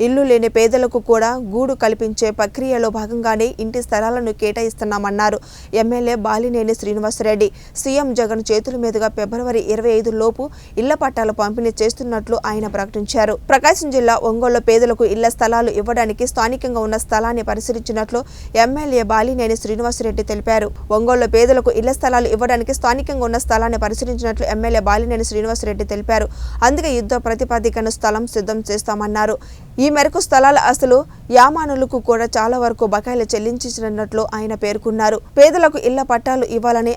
ఇల్లు లేని పేదలకు కూడా గూడు కల్పించే ప్రక్రియలో భాగంగానే ఇంటి స్థలాలను కేటాయిస్తున్నామన్నారు. ఎమ్మెల్యే బాలినేని శ్రీనివాసరెడ్డి సీఎం జగన్ చేతుల మీదుగా ఫిబ్రవరి 25 లోపు ఇళ్ల పట్టాలు పంపిణీ చేస్తున్నట్లు ఆయన ప్రకటించారు. ప్రకాశం జిల్లా ఒంగోలులో పేదలకు ఇళ్ల స్థలాలు ఇవ్వడానికి స్థానికంగా ఉన్న స్థలాన్ని పరిశీలించినట్లు ఎమ్మెల్యే బాలినేని శ్రీనివాసరెడ్డి తెలిపారు. ఒంగోలులో పేదలకు ఇళ్ల స్థలాలు ఇవ్వడానికి స్థానికంగా ఉన్న స్థలాన్ని పరిశీలించినట్లు ఎమ్మెల్యే బాలినేని శ్రీనివాసరెడ్డి తెలిపారు. అందుకే యుద్ధ ప్రతిపాదికన స్థలం సిద్ధం చేస్తామన్నారు. ఈ మేరకు స్థలాల అసలు యామానులకు కూడా చాలా వరకు బకాయిలు చెల్లించినట్లు ఆయన పేర్కొన్నారు. పేదలకు ఇళ్ల పట్టాలు ఇవ్వాలని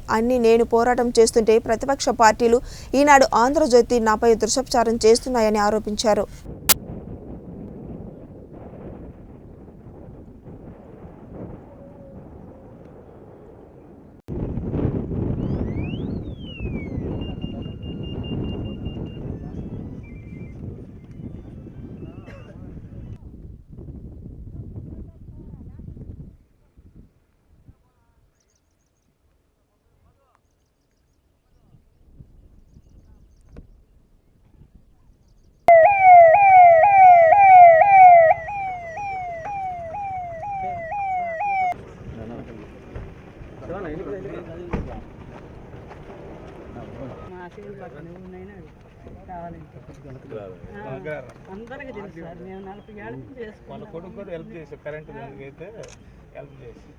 నేను పోరాటం చేస్తుంటే ప్రతిపక్ష పార్టీలు ఈనాడు ఆంధ్రజ్యోతి నాపై దుష్ప్రచారం చేస్తున్నాయని ఆరోపించారు. అందరికీ తెలుసు సార్, మేము 40 ఏళ్ళ నుంచి చేసుకున్నాం. వాళ్ళ కొడుకు కూడా హెల్ప్ చేసి కరెంట్ అయితే హెల్ప్ చేసి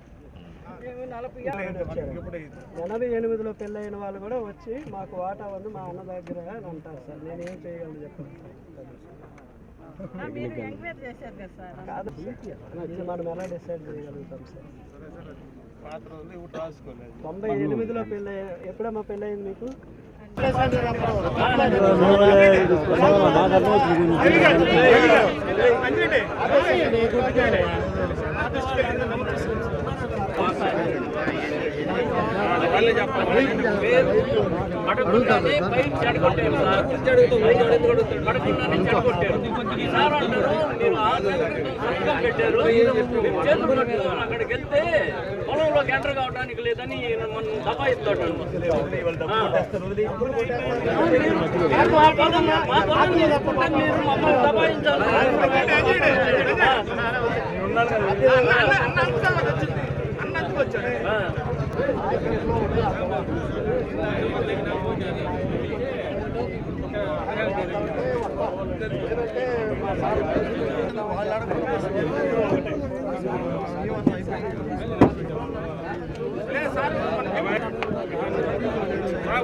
88లో పెళ్ళైన వాళ్ళు కూడా వచ్చి మాకు వాటా ఉంది మా అన్న దగ్గర అని అంటారు సార్. నేను ఏం చేయగలను చెప్పండి సార్. కాదు మనం ఎలా డిసైడ్ చేయగలుగుతాం సార్? 98లో పెళ్ళి. ఎప్పుడమ్మా పెళ్ళయింది మీకు? అక్కడికి వెళ్తే పొలంలోకి ఎంటర్ కావడానికి లేదని మనం దబాయిస్తాడు. మమ్మల్ని దబాయించాలి.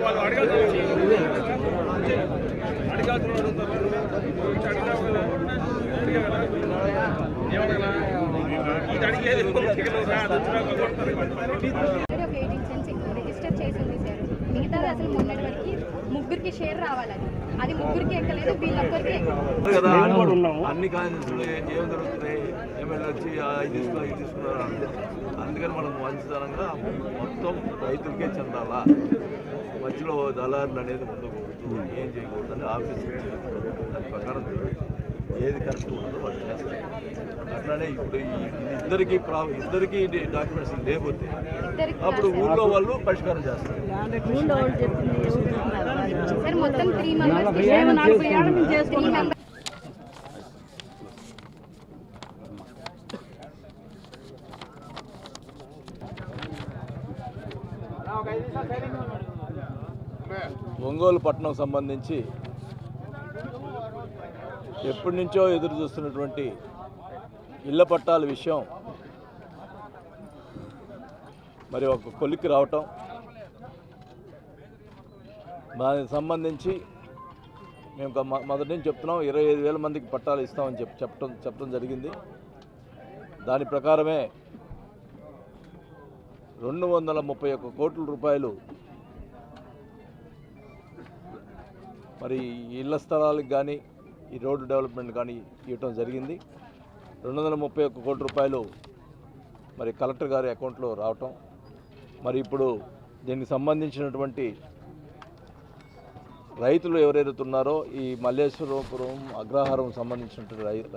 వాళ్ళు రిజిస్టర్ చేసింది సార్. మిగతాది అసలు మొన్నటి వరకు ముగ్గురికి షేర్ రావాలని, అది ముగ్గురికి ఎక్కలేదు, వీళ్ళొక్కరికి అన్ని కాన్స్టిట్యూన్సీలు ఏం జరుగుతున్నాయి, ఎమ్మెల్యే వచ్చి ఇది తీసుకున్నారు. అందుకని మనం మంచితనంగా మొత్తం రైతులకే చెందాలా, మధ్యలో దళారులు అనేది ఉండకూడదు, ఏం చేయకూడదు అని ఆఫీస్ దాని ప్రకారం ఏది కరెక్ట్ ఉండదో వాళ్ళు చేస్తారు. అట్లానే ఇప్పుడు ఇద్దరికి డాక్యుమెంట్స్ లేకపోతే అప్పుడు ఊళ్ళో వాళ్ళు పరిష్కారం చేస్తారు. ఒంగోలు పట్టణం సంబంధించి ఎప్పటి నుంచో ఎదురు చూస్తున్నటువంటి ఇళ్ల పట్టాల విషయం మరి ఒక కొలిక్కి రావటం, దానికి సంబంధించి మేము మొదటి నుంచి చెప్తున్నాం 25,000 మందికి పట్టాలు ఇస్తామని చెప్పడం జరిగింది. దాని ప్రకారమే 231 కోట్ల రూపాయలు మరి ఇళ్ల స్థలాలకు కానీ ఈ రోడ్డు డెవలప్మెంట్ కానీ ఇవ్వటం జరిగింది. 231 కోట్ల రూపాయలు మరి కలెక్టర్ గారి అకౌంట్లో రావటం, మరి ఇప్పుడు దీనికి సంబంధించినటువంటి రైతులు ఎవరైతే ఉన్నారో ఈ మల్లేశ్వరపురం అగ్రహారం సంబంధించినటువంటి రైతులు